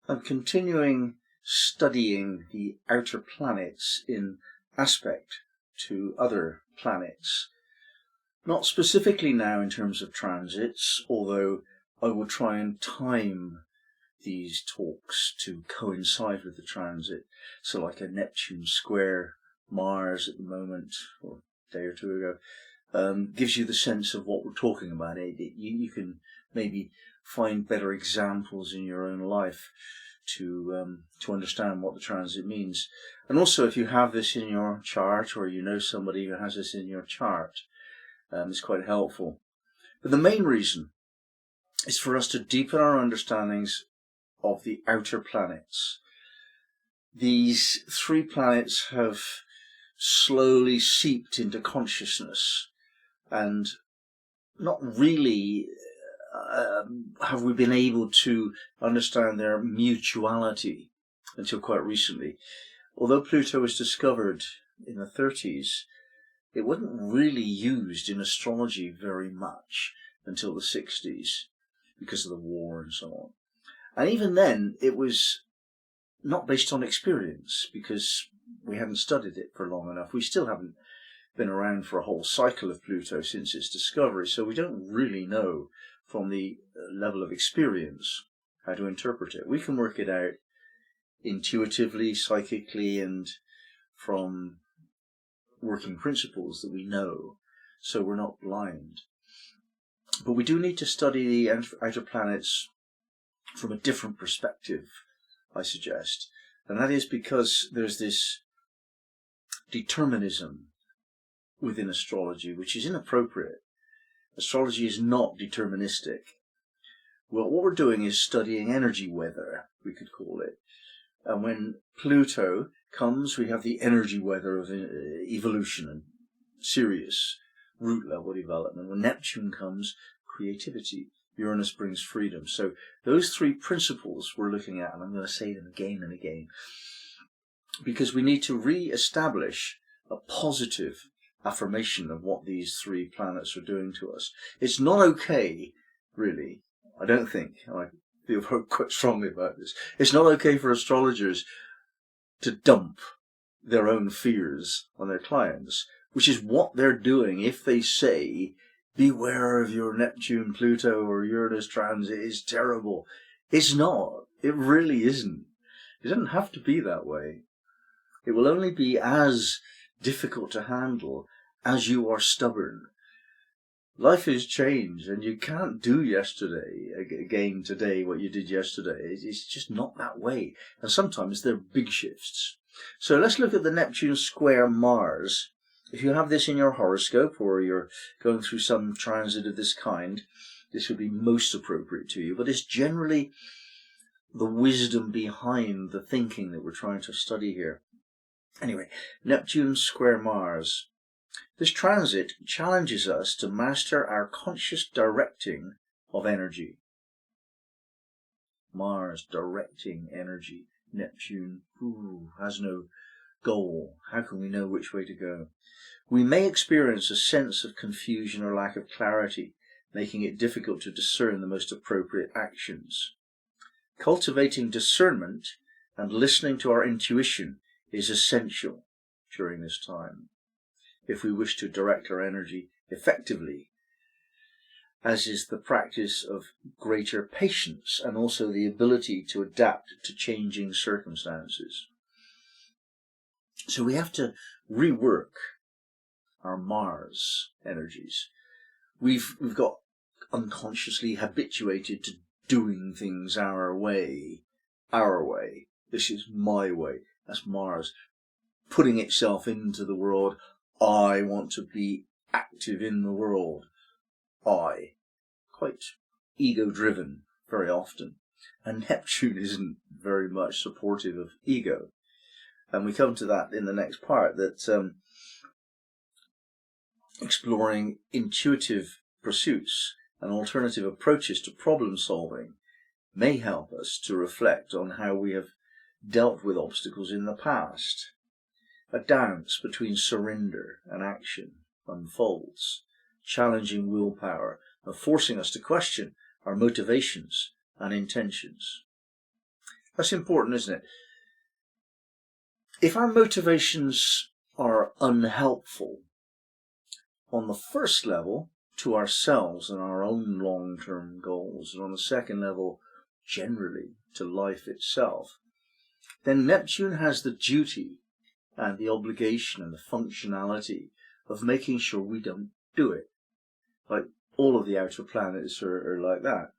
I'm continuing studying the outer planets in aspect to other planets. Not specifically now in terms of transits, although I will try and time these talks to coincide with the transit. So like a Neptune square Mars at the moment, or a day or two ago, gives you the sense of what we're talking about. You can maybe find better examples in your own life to understand what the transit means. And also, if you have this in your chart, or you know somebody who has this in your chart, it's quite helpful. But the main reason is for us to deepen our understandings of the outer planets. These three planets have slowly seeped into consciousness, and not really have we been able to understand their mutuality until quite recently. Although Pluto was discovered in the 30s, it wasn't really used in astrology very much until the 60s because of the war and so on. And even then, it was not based on experience because we hadn't studied it for long enough. We still haven't been around for a whole cycle of Pluto since its discovery, so we don't really know from the level of experience how to interpret it. We can work it out intuitively, psychically, and from working principles that we know, so we're not blind. But we do need to study the outer planets from a different perspective, I suggest. And that is because there's this determinism within astrology, which is inappropriate. Astrology is not deterministic. Well, what we're doing is studying energy weather, we could call it. And when Pluto comes, we have the energy weather of evolution and serious root level development. When Neptune comes, creativity. Uranus brings freedom. So those three principles we're looking at, and I'm going to say them again and again, because we need to re-establish a positive affirmation of what these three planets are doing to us. It's not okay, really, I don't think, I feel quite strongly about this, it's not okay for astrologers to dump their own fears on their clients, which is what they're doing if they say, beware of your Neptune, Pluto or Uranus transit, is terrible. It's not. It really isn't. It doesn't have to be that way. It will only be as difficult to handle as you are stubborn. Life has changed, and you can't do again today what you did yesterday. It's just not that way. And sometimes they're big shifts. So let's look at the Neptune square Mars. If you have this in your horoscope, or you're going through some transit of this kind, this would be most appropriate to you. But it's generally the wisdom behind the thinking that we're trying to study here. Anyway, Neptune square Mars. This transit challenges us to master our conscious directing of energy. Mars directing energy. Neptune has no goal. How can we know which way to go? We may experience a sense of confusion or lack of clarity, making it difficult to discern the most appropriate actions. Cultivating discernment and listening to our intuition is essential during this time, if we wish to direct our energy effectively, as is the practice of greater patience and also the ability to adapt to changing circumstances. So we have to rework our Mars energies. We've got unconsciously habituated to doing things our way. This is my way. That's Mars putting itself into the world. I want to be active in the world. Quite ego-driven very often. And Neptune isn't very much supportive of ego. And we come to that in the next part, that exploring intuitive pursuits and alternative approaches to problem solving may help us to reflect on how we have dealt with obstacles in the past. A dance between surrender and action unfolds, challenging willpower and forcing us to question our motivations and intentions. That's important, isn't it? If our motivations are unhelpful, on the first level, to ourselves and our own long-term goals, and on the second level, generally, to life itself, then Neptune has the duty and the obligation and the functionality of making sure we don't do it. Like all of the outer planets are like that.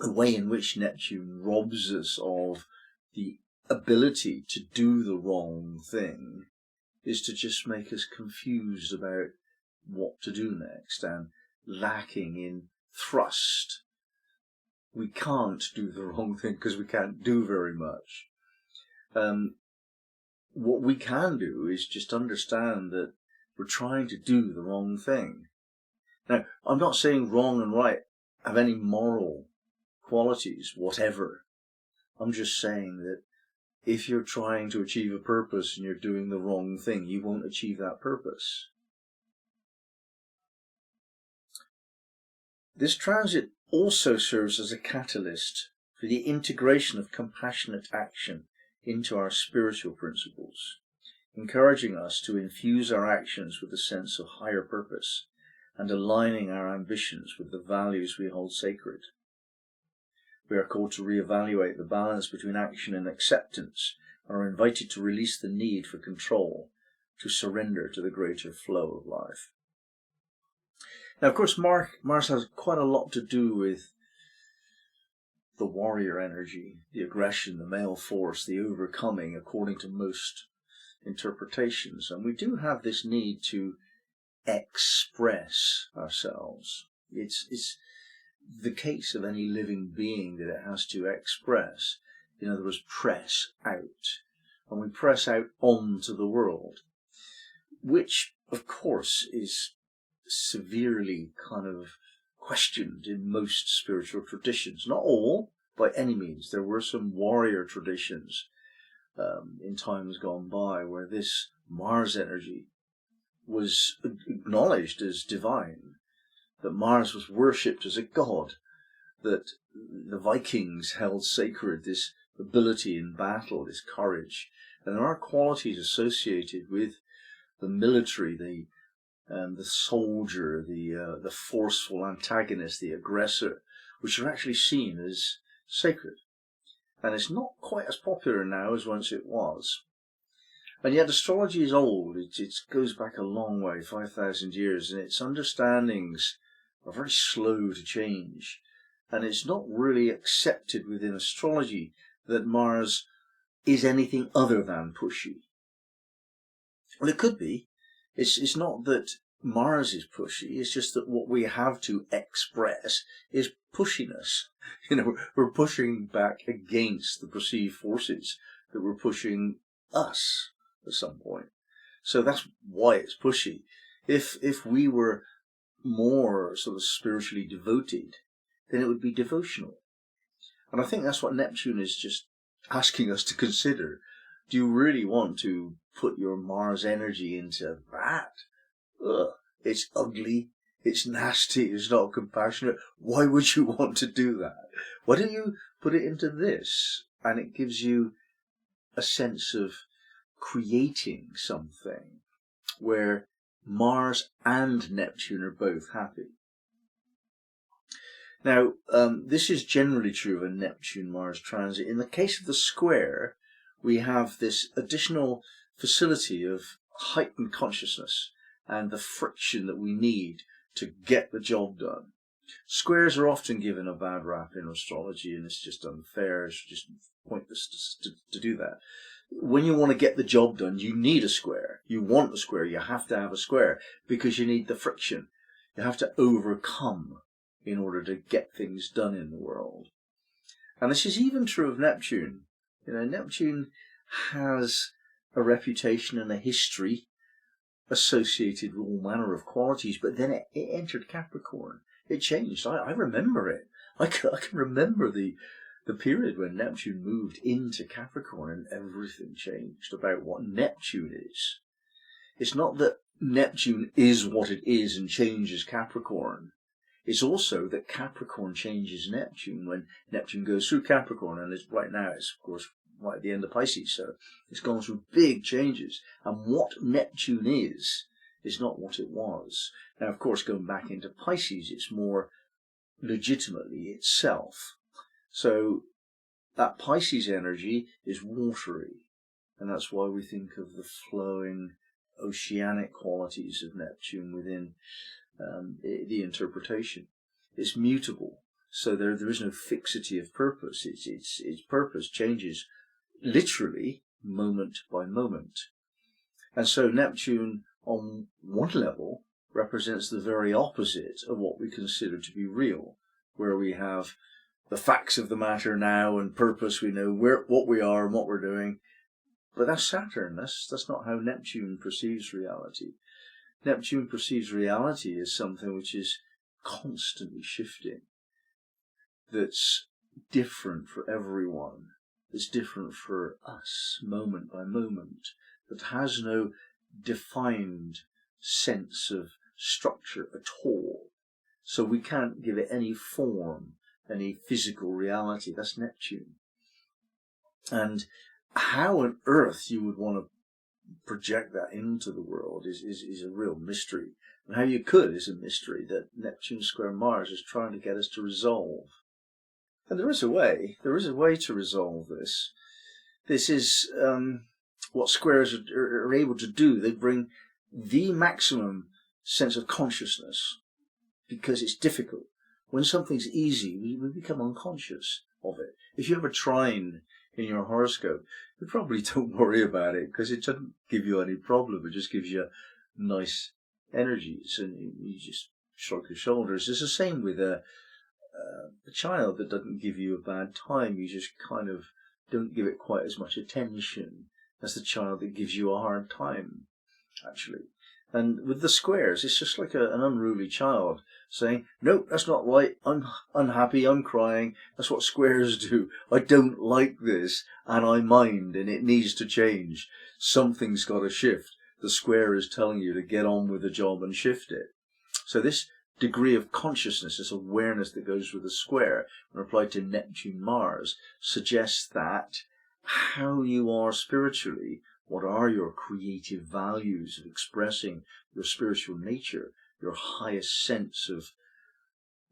The way in which Neptune robs us of the ability to do the wrong thing is to just make us confused about what to do next and lacking in thrust. We can't do the wrong thing because we can't do very much. What we can do is just understand that we're trying to do the wrong thing. Now, I'm not saying wrong and right have any moral qualities, whatever. I'm just saying that if you're trying to achieve a purpose and you're doing the wrong thing, you won't achieve that purpose. This transit also serves as a catalyst for the integration of compassionate action into our spiritual principles, encouraging us to infuse our actions with a sense of higher purpose and aligning our ambitions with the values we hold sacred. We are called to reevaluate the balance between action and acceptance and are invited to release the need for control, to surrender to the greater flow of life. Now, of course, Mars has quite a lot to do with the warrior energy, the aggression, the male force, the overcoming, according to most interpretations. And we do have this need to express ourselves. It's the case of any living being that it has to express. In other words, press out. And we press out onto the world, which, of course, is severely kind of questioned in most spiritual traditions. Not all, by any means. There were some warrior traditions in times gone by where this Mars energy was acknowledged as divine, that Mars was worshipped as a god, that the Vikings held sacred this ability in battle, this courage. And there are qualities associated with the military, the soldier, the forceful antagonist, the aggressor, which are actually seen as sacred. And it's not quite as popular now as once it was. And yet astrology is old. It goes back a long way, 5,000 years, and its understandings are very slow to change. And it's not really accepted within astrology that Mars is anything other than pushy. Well, it could be. It's not that Mars is pushy, it's just that what we have to express is pushiness. We're pushing back against the perceived forces that were pushing us at some point. So that's why it's pushy. If we were more sort of spiritually devoted, then it would be devotional. And I think that's what Neptune is just asking us to consider. Do you really want to put your Mars energy into that? Ugh, it's ugly, it's nasty, it's not compassionate. Why would you want to do that? Why don't you put it into this? And it gives you a sense of creating something where Mars and Neptune are both happy. Now, this is generally true of a Neptune-Mars transit. In the case of the square, we have this additional facility of heightened consciousness and the friction that we need to get the job done. Squares are often given a bad rap in astrology, and it's just unfair. It's just pointless to do that. When you want to get the job done, you need a square. You want a square. You have to have a square because you need the friction. You have to overcome in order to get things done in the world. And this is even true of Neptune. Neptune has a reputation and a history associated with all manner of qualities, but then it entered Capricorn. It changed. I remember it. I can remember the period when Neptune moved into Capricorn and everything changed about what Neptune is. It's not that Neptune is what it is and changes Capricorn. It's also that Capricorn changes Neptune when Neptune goes through Capricorn, and right now it's, of course, right at the end of Pisces, so it's gone through big changes. And what Neptune is not what it was. Now, of course, going back into Pisces, it's more legitimately itself. So that Pisces energy is watery, and that's why we think of the flowing oceanic qualities of Neptune within the interpretation. It's mutable, so there is no fixity of purpose. Its purpose changes literally moment by moment. And so Neptune, on one level, represents the very opposite of what we consider to be real, where we have the facts of the matter now and purpose, we know what we are and what we're doing. But that's Saturn. That's not how Neptune perceives reality. Neptune perceives reality as something which is constantly shifting, that's different for everyone, that's different for us moment by moment, that has no defined sense of structure at all. So we can't give it any form, any physical reality. That's Neptune. And how on earth you would want to project that into the world is a real mystery. And how you could is a mystery that Neptune square Mars is trying to get us to resolve. And there is a way to resolve this. This is what squares are able to do. They bring the maximum sense of consciousness, because it's difficult. When something's easy, we become unconscious of it. If you have a trine in your horoscope, you probably don't worry about it, because it doesn't give you any problem. It just gives you nice energies, and you just shrug your shoulders. It's the same with a child that doesn't give you a bad time. You just kind of don't give it quite as much attention as the child that gives you a hard time, actually. And with the squares, it's just like an unruly child saying, "Nope, that's not right. I'm unhappy. I'm crying. That's what squares do. I don't like this, and I mind, and it needs to change. Something's got to shift." The square is telling you to get on with the job and shift it. So this degree of consciousness, this awareness that goes with the square, when applied to Neptune Mars, suggests that how you are spiritually, what are your creative values of expressing your spiritual nature, your highest sense of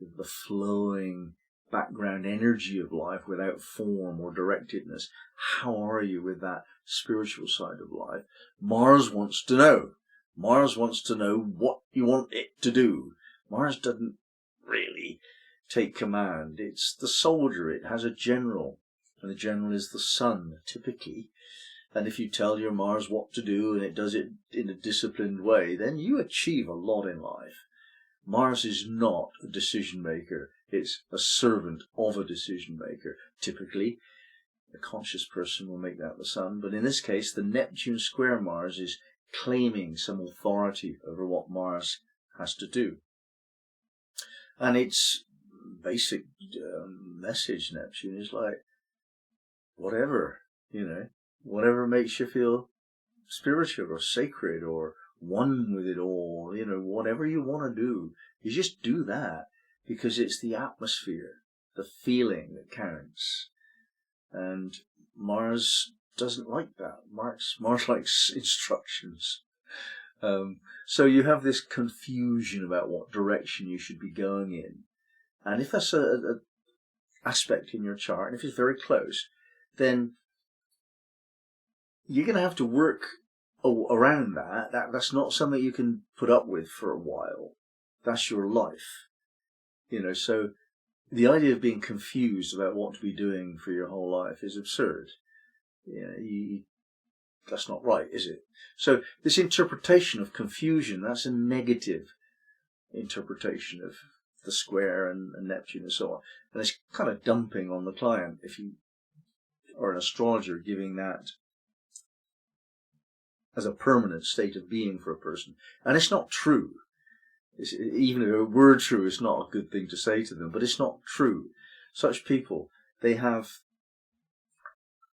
the flowing background energy of life without form or directedness. How are you with that spiritual side of life? Mars wants to know. Mars wants to know what you want it to do. Mars doesn't really take command. It's the soldier. It has a general, and the general is the sun, typically. And if you tell your Mars what to do and it does it in a disciplined way, then you achieve a lot in life. Mars is not a decision maker. It's a servant of a decision maker. Typically, a conscious person will make that the sun. But in this case, the Neptune square Mars is claiming some authority over what Mars has to do. And its basic message, Neptune, is like, whatever, whatever makes you feel spiritual or sacred or one with it all, whatever you want to do, you just do that, because it's the atmosphere, the feeling that counts. And Mars doesn't like that. Mars likes instructions. So you have this confusion about what direction you should be going in. And if that's an aspect in your chart, and if it's very close, then you're going to have to work around that. That's not something you can put up with for a while. That's your life. So the idea of being confused about what to be doing for your whole life is absurd. That's not right, is it? So this interpretation of confusion, that's a negative interpretation of the square and Neptune and so on. And it's kind of dumping on the client if you are an astrologer giving that as a permanent state of being for a person. And it's not true. Even if it were true, it's not a good thing to say to them, but it's not true. Such people, they have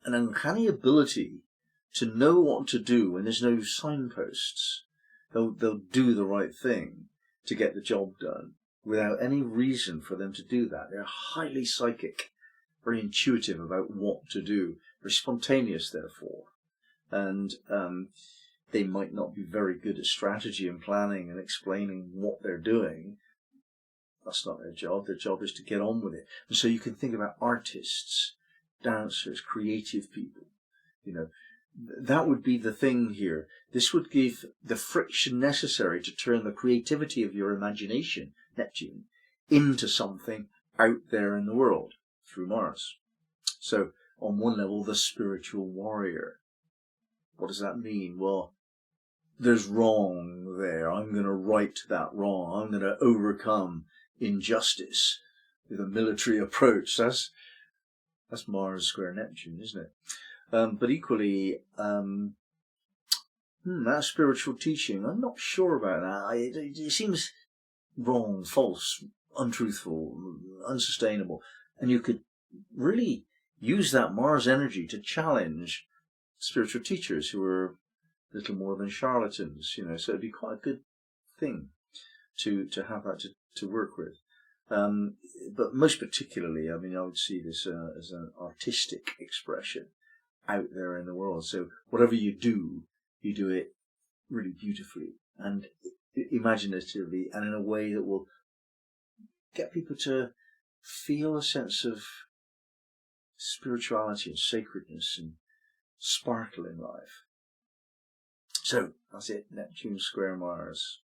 an uncanny ability to know what to do when there's no signposts. They'll do the right thing to get the job done without any reason for them to do that. They're highly psychic, very intuitive about what to do, very spontaneous, therefore. And they might not be very good at strategy and planning and explaining what they're doing. That's not their job. Their job is to get on with it. And so you can think about artists, dancers, creative people. You know, that would be the thing here. This would give the friction necessary to turn the creativity of your imagination, Neptune, into something out there in the world through Mars. So, on one level, the spiritual warrior. What does that mean? Well, there's wrong there. I'm going to right that wrong. I'm going to overcome injustice with a military approach. That's Mars square Neptune, isn't it? But equally, that spiritual teaching, I'm not sure about that. It seems wrong, false, untruthful, unsustainable. And you could really use that Mars energy to challenge spiritual teachers who are little more than charlatans, so it'd be quite a good thing to have that to work with. But most particularly, I would see this as an artistic expression out there in the world. So whatever you do it really beautifully and imaginatively, and in a way that will get people to feel a sense of spirituality and sacredness and sparkle in life. So that's it, Neptune square Mars.